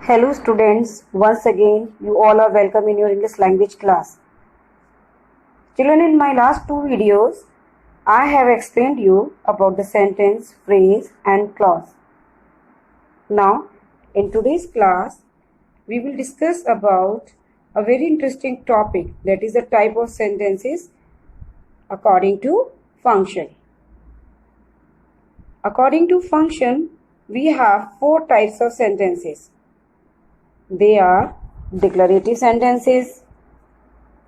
Hello students, once again you all are welcome in your English language class. Children, in my last two videos, I have explained you about the sentence, phrase and clause. Now, in today's class, we will discuss about a very interesting topic, that is the type of sentences according to function. According to function, we have four types of sentences. They are declarative sentences,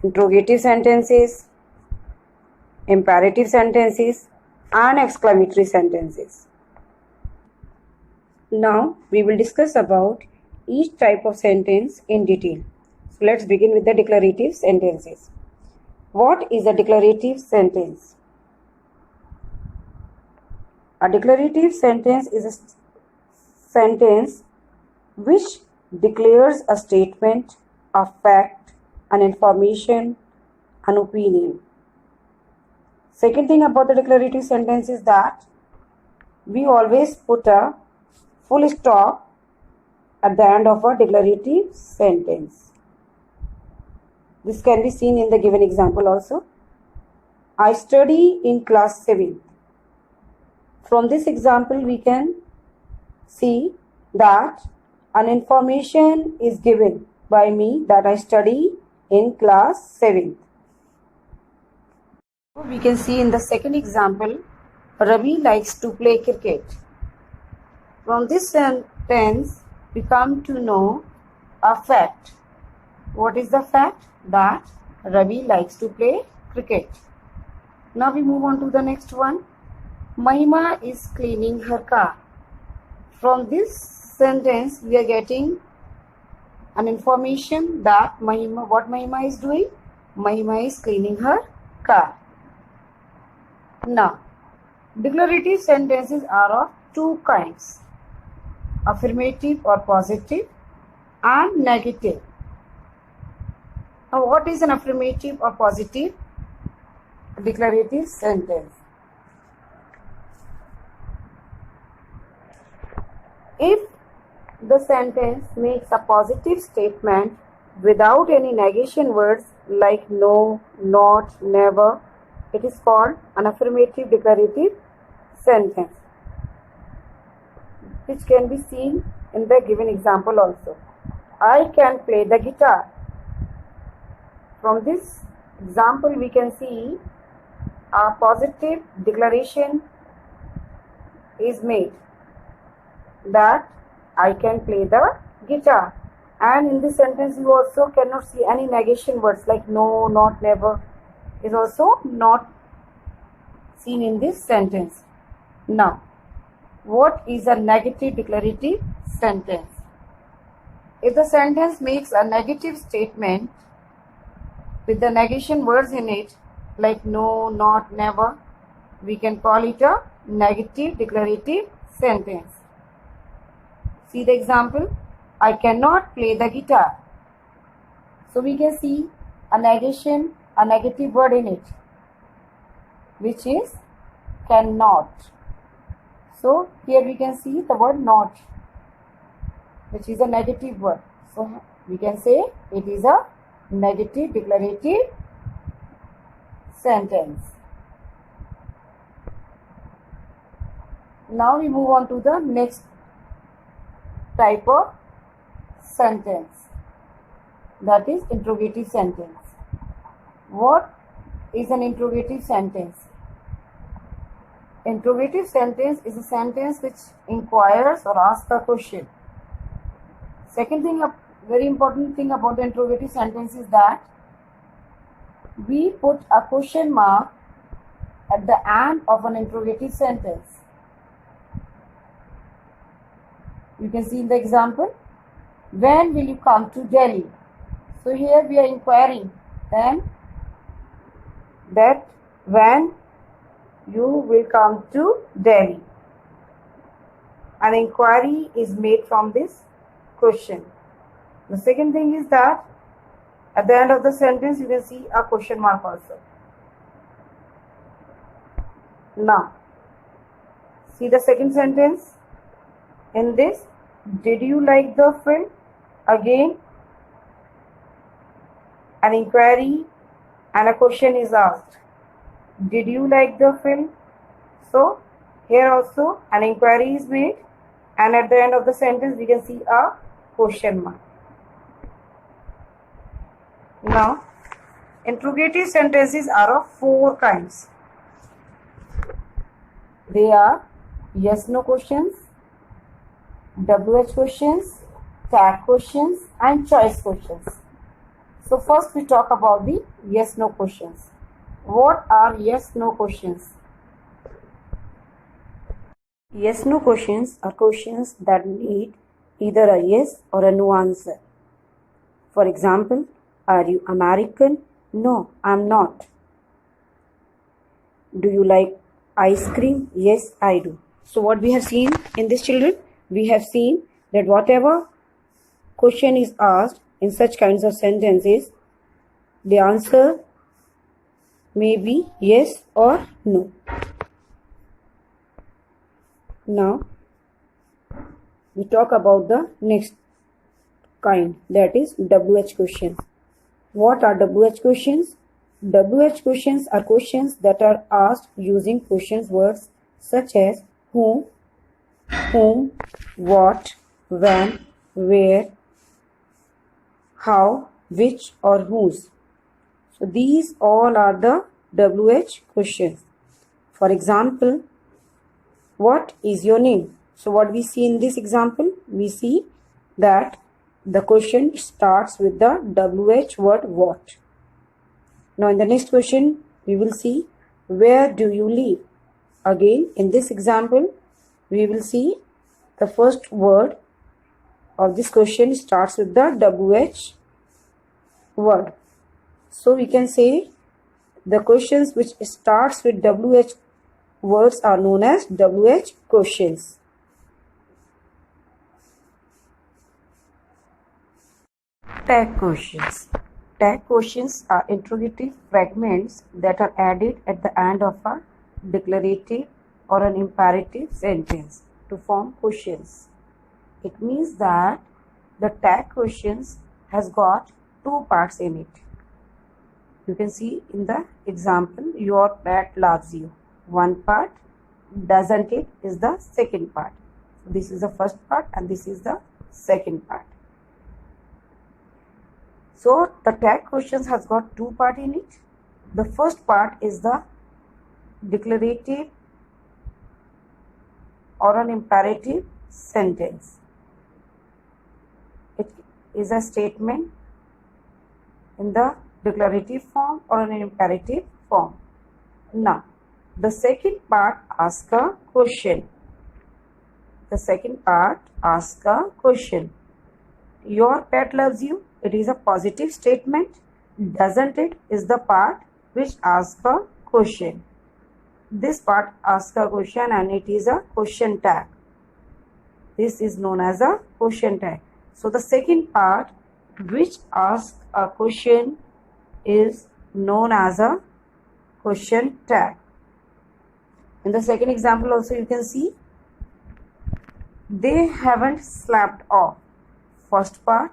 interrogative sentences, imperative sentences, and exclamatory sentences. Now we will discuss about each type of sentence in detail. So let's begin with the declarative sentences. What is a declarative sentence? A declarative sentence is a sentence which declares a statement, a fact, an information, an opinion. Second thing about the declarative sentence is that we always put a full stop at the end of a declarative sentence. This can be seen in the given example also. I study in class 7. From this example we can see that an information is given by me that I study in class 7th. We can see in the second example, Ravi likes to play cricket. From this sentence, we come to know a fact. What is the fact? That Ravi likes to play cricket. Now we move on to the next one. Mahima is cleaning her car. From this sentence, we are getting an information that what Mahima is doing? Mahima is cleaning her car. Now, declarative sentences are of two kinds, affirmative or positive and negative. Now, what is an affirmative or positive declarative sentence? If the sentence makes a positive statement without any negation words like no, not, never, it is called an affirmative declarative sentence, which can be seen in the given example also. I can play the guitar. From this example we can see a positive declaration is made that I can play the guitar, and in this sentence you also cannot see any negation words like no, not, never is also not seen in this sentence. Now, what is a negative declarative sentence? If the sentence makes a negative statement with the negation words in it like no, not, never, we can call it a negative declarative sentence. See the example, I cannot play the guitar. So we can see a negation, a negative word in it, which is cannot. So here we can see the word not, which is a negative word. So we can say it is a negative declarative sentence. Now we move on to the next type of sentence, that is interrogative sentence. What is an interrogative sentence? Interrogative sentence is a sentence which inquires or asks a question. Second thing, a very important thing about the interrogative sentence is that we put a question mark at the end of an interrogative sentence. You can see in the example, when will you come to Delhi? So here we are inquiring then that when you will come to Delhi. An inquiry is made from this question. The second thing is that at the end of the sentence you can see a question mark also. Now, see the second sentence. In this, did you like the film? Again, an inquiry and a question is asked. Did you like the film? So here also an inquiry is made, and at the end of the sentence we can see a question mark. Now, interrogative sentences are of 4 kinds. They are yes/no questions, WH questions, tag questions, and choice questions. So first we talk about the yes/no questions. What are yes/no questions? Yes/no questions are questions that need either a yes or a no answer. For example, are you American? No, I'm not. Do you like ice cream? Yes, I do. So what we have seen in this, children? We have seen that whatever question is asked in such kinds of sentences, the answer may be yes or no. Now, we talk about the next kind, that is WH questions. What are WH questions? WH questions are questions that are asked using question words such as whom, what, when, where, how, which, or whose. So these all are the WH questions. For example, what is your name? So what we see in this example, we see that the question starts with the WH word what. Now in the next question, we will see where do you live? Again, in this example, we will see the first word of this question starts with the WH word. So we can say the questions which starts with WH words are known as WH questions. Tag questions. Tag questions are interrogative fragments that are added at the end of a declarative or an imperative sentence to form questions. It means that the tag questions has got 2 parts in it. You can see in the example, your pet loves you. One part, doesn't it, is the second part. This is the first part and this is the second part. So the tag questions has got 2 parts in it. The first part is the declarative or an imperative sentence. It is a statement in the declarative form or an imperative form. Now, the second part asks a question. The second part asks a question. Your pet loves you. It is a positive statement. Doesn't it is the part which asks a question. This part asks a question and it is a question tag. This is known as a question tag. So the second part which asks a question is known as a question tag. In the second example also you can see they haven't slept off. First part,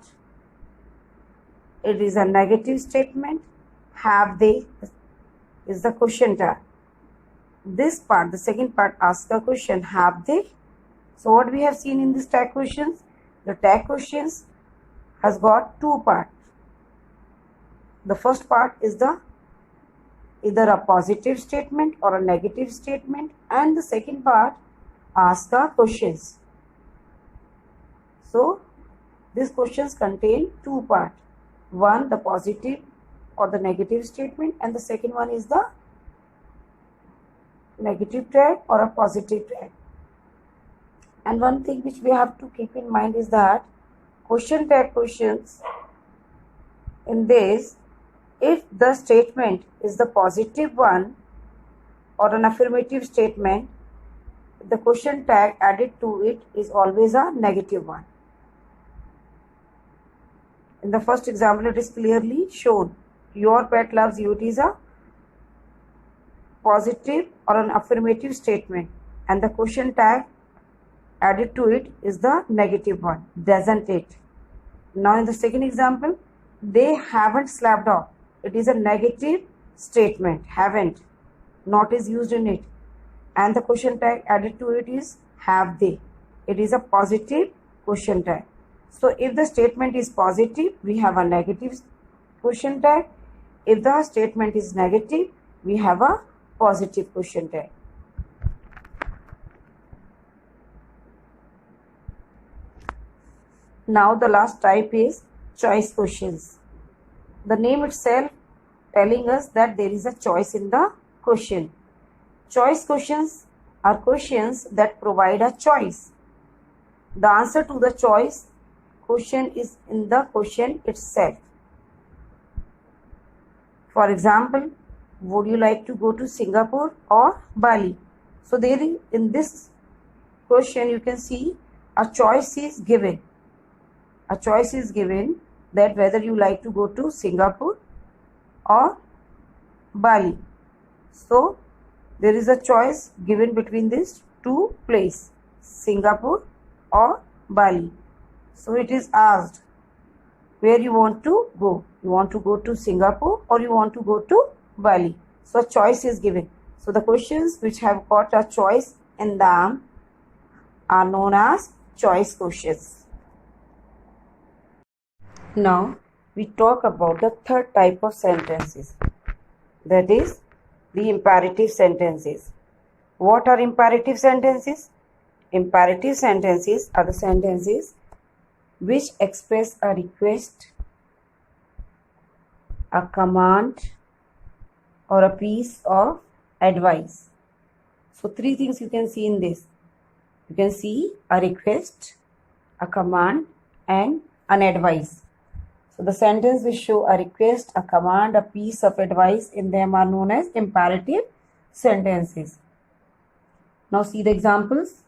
it is a negative statement. Have they is the question tag. This part, the second part asks a question, have they? So what we have seen in this tag questions, the tag questions has got 2 parts. The first part is the either a positive statement or a negative statement, and the second part asks the questions. So these questions contain 2 parts. One, the positive or the negative statement, and the second one is the negative tag or a positive tag. And one thing which we have to keep in mind is that question tag questions, in this, if the statement is the positive one or an affirmative statement, the question tag added to it is always a negative one. In the first example, it is clearly shown. Your pet loves you. It is a positive or an affirmative statement, and the question tag added to it is the negative one. Doesn't it? Now in the second example, they haven't slept off. It is a negative statement. Haven't. Not is used in it. And the question tag added to it is have they. It is a positive question tag. So if the statement is positive, we have a negative question tag. If the statement is negative, we have a positive question tag. Now the last type is choice questions. The name itself telling us that there is a choice in the question. Choice questions are questions that provide a choice. The answer to the choice question is in the question itself. For example, would you like to go to Singapore or Bali? So there in this question you can see a choice is given. A choice is given that whether you like to go to Singapore or Bali. So there is a choice given between these two places, Singapore or Bali. So it is asked where you want to go. You want to go to Singapore or you want to go to Bali. So a choice is given. So the questions which have got a choice in them are known as choice questions. Now we talk about the third type of sentences, that is the imperative sentences. What are imperative sentences? Imperative sentences are the sentences which express a request, a command, or a piece of advice. So three things you can see in this. You can see a request, a command, and an advice. So the sentence which show a request, a command, a piece of advice in them are known as imperative sentences. Now see the examples.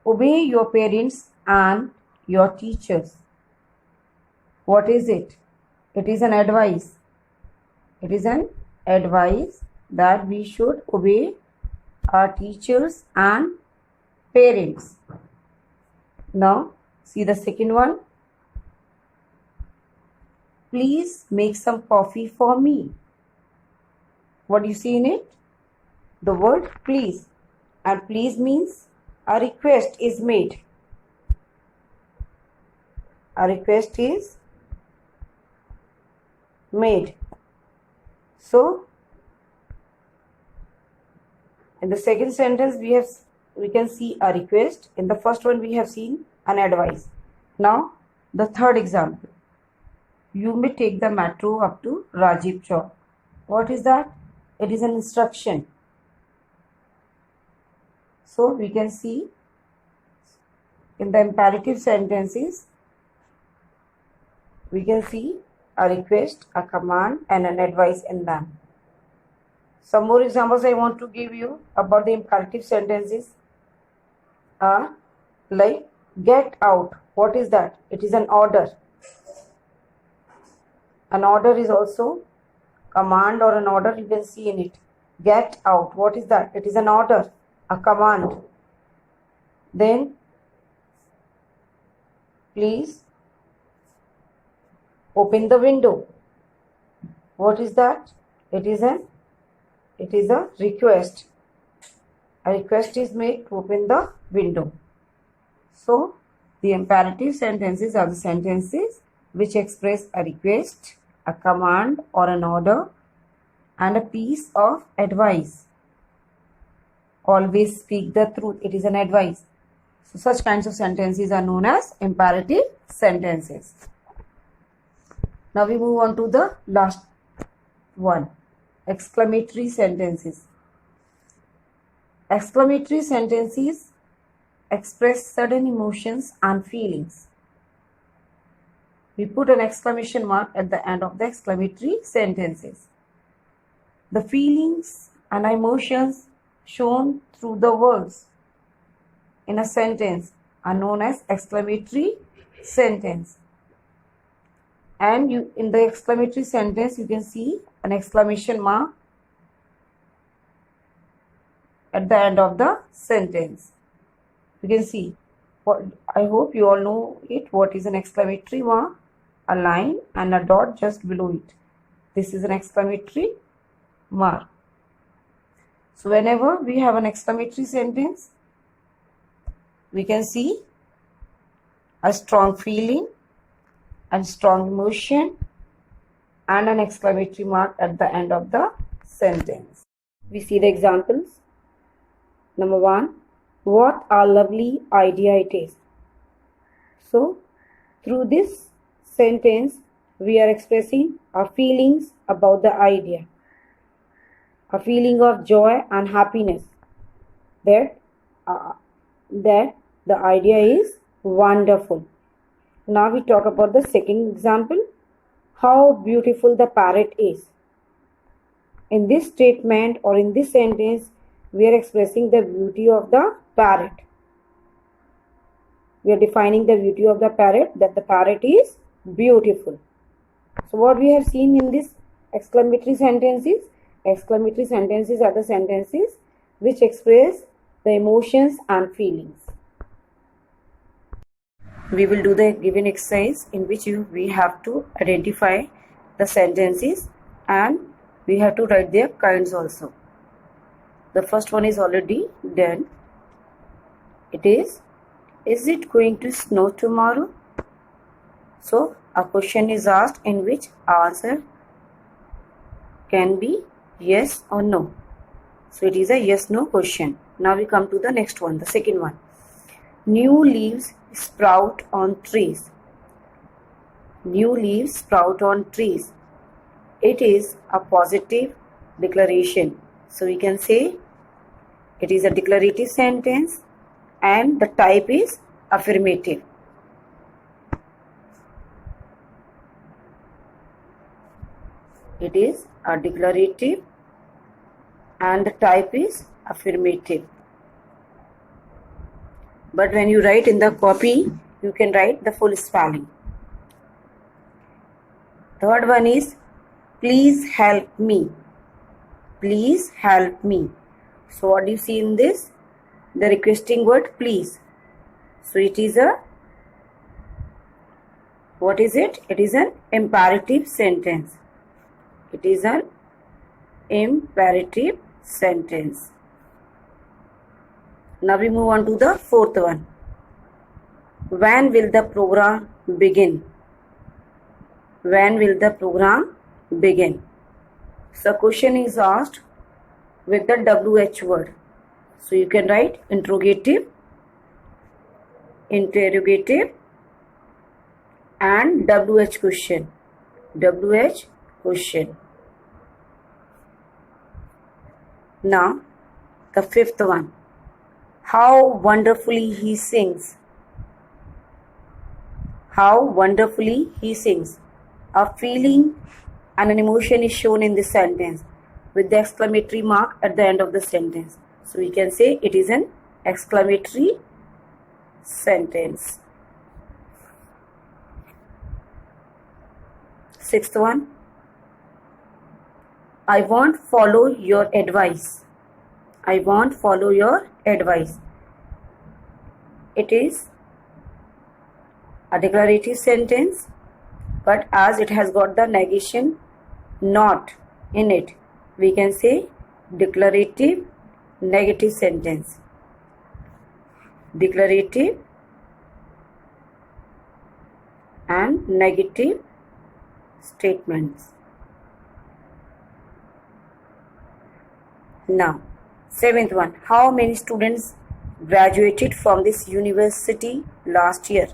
Obey your parents and your teachers. What is it? It is an advice. It is an advice that we should obey our teachers and parents. Now see the second one. Please make some coffee for me. What do you see in it? The word please. And please means a request is made. A request is made. So in the second sentence we can see a request. In the first one we have seen an advice. Now the third example. You may take the metro up to Rajiv Chowk. What is that? It is an instruction. So we can see in the imperative sentences, we can see a request, a command, and an advice in them. Some more examples I want to give you about the imperative sentences are like get out. What is that? It is an order. An order is also command or an order you can see in it. Get out. What is that? It is an order, a command. Then please open the window. What is that? It is a request. A request is made to open the window. So the imperative sentences are the sentences which express a request, a command or an order, and a piece of advice. Always speak the truth. It is an advice. So such kinds of sentences are known as imperative sentences. Now we move on to the last one, exclamatory sentences. Exclamatory sentences express sudden emotions and feelings. We put an exclamation mark at the end of the exclamatory sentences. The feelings and emotions shown through the words in a sentence are known as exclamatory sentence. And in the exclamatory sentence, you can see an exclamation mark at the end of the sentence. You can see I hope you all know it. What is an exclamatory mark? A line and a dot just below it. This is an exclamatory mark. So whenever we have an exclamatory sentence, we can see a strong feeling and strong emotion and an exclamatory mark at the end of the sentence. We see the examples. Number 1, what a lovely idea it is. So through this sentence, we are expressing our feelings about the idea, a feeling of joy and happiness that the idea is wonderful. Now we talk about the second example, how beautiful the parrot is. In this statement or in this sentence, we are expressing the beauty of the parrot. We are defining the beauty of the parrot, that the parrot is beautiful. So what we have seen in this exclamatory sentences are the sentences which express the emotions and feelings. We will do the given exercise in which we have to identify the sentences and we have to write their kinds also. The first one is already done. It is it going to snow tomorrow? So a question is asked in which answer can be yes or no. So it is a yes/no question. Now we come to the next one, the second one. New leaves sprout on trees. New leaves sprout on trees. It is a positive declaration. So we can say it is a declarative sentence and the type is affirmative. It is a declarative and the type is affirmative. But when you write in the copy, you can write the full spelling. Third one is please help me. Please help me. So what do you see in this? The requesting word please. So it is a, what is it? It is an imperative sentence. It is an imperative sentence. Now we move on to the fourth one. When will the program begin? When will the program begin? So question is asked with the WH word. So you can write interrogative, interrogative and WH question. WH question. Now the fifth one. How wonderfully he sings. How wonderfully he sings. A feeling and an emotion is shown in this sentence with the exclamatory mark at the end of the sentence. So we can say it is an exclamatory sentence. Sixth one. I won't follow your advice. I won't follow your advice. It is a declarative sentence, but as it has got the negation not in it, we can say declarative negative sentence. Declarative and negative statements. Now, seventh one. How many students graduated from this university last year?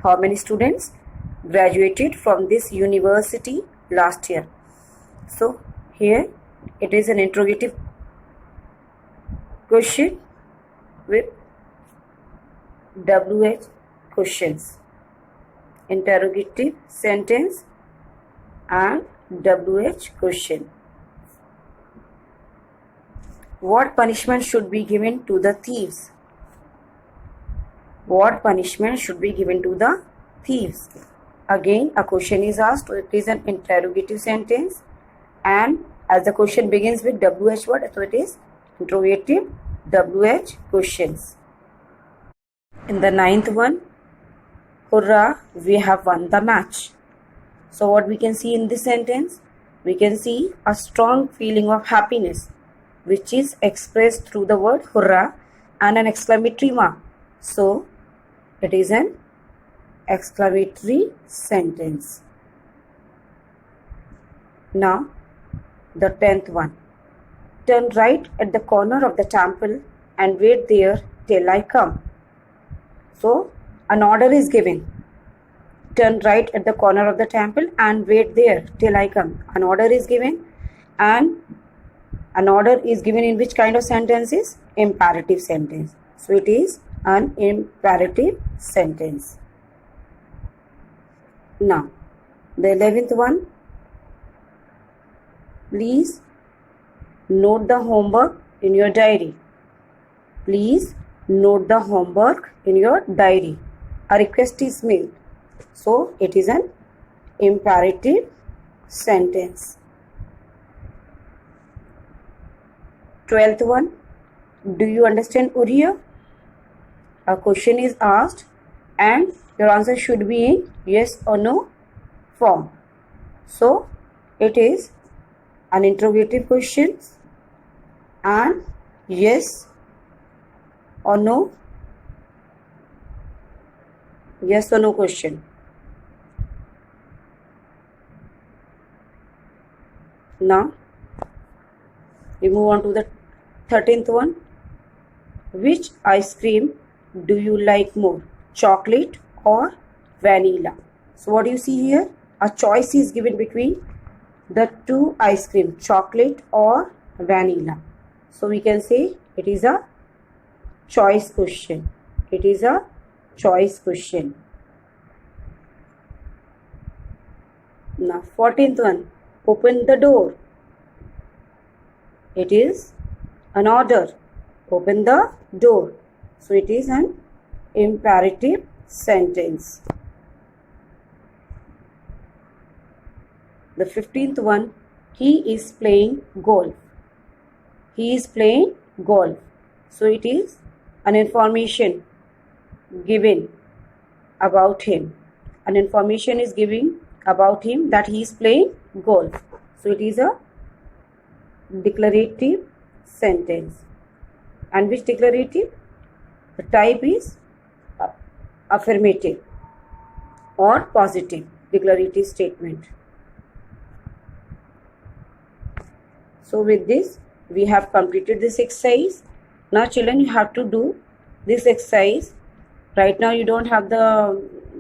How many students graduated from this university last year? So here it is an interrogative question with WH questions. Interrogative sentence and WH question. What punishment should be given to the thieves? What punishment should be given to the thieves? Again, a question is asked. It is an interrogative sentence, and as the question begins with WH word, so it is interrogative WH questions. In the ninth one, hurrah, we have won the match. So what we can see in this sentence? We can see a strong feeling of happiness, which is expressed through the word hurrah and an exclamatory mark. So it is an exclamatory sentence. Now the 10th one. Turn right at the corner of the temple and wait there till I come. So an order is given. Turn right at the corner of the temple and wait there till I come. An order is given, and an order is given in which kind of sentences? Imperative sentence. So it is an imperative sentence. Now the 11th one. Please note the homework in your diary. Please note the homework in your diary. A request is made. So it is an imperative sentence. 12th one. Do you understand Oriya? A question is asked and your answer should be in yes or no form. So it is an interrogative question and yes or no question. Now we move on to the 13th one. Which ice cream do you like more, chocolate or vanilla? So what do you see here? A choice is given between the two ice cream, chocolate or vanilla. So we can say it is a choice question. It is a choice question. Now 14th one. Open the door. It is an order. Open the door. So it is an imperative sentence. The 15th one. He is playing golf. He is playing golf. So it is an information given about him. An information is given about him that he is playing golf. So it is a declarative sentence. And which declarative? The type is affirmative or positive declarative statement. So with this we have completed this exercise. Now children, you have to do this exercise. Right now you don't have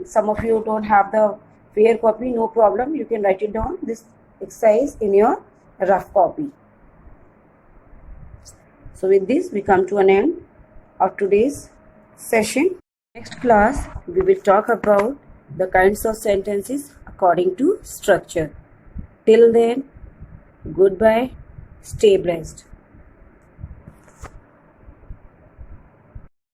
some of you don't have the fair copy. No problem, you can write it down, this exercise, in your rough copy. So with this we come to an end of today's session. Next class we will talk about the kinds of sentences according to structure. Till then, goodbye, stay blessed.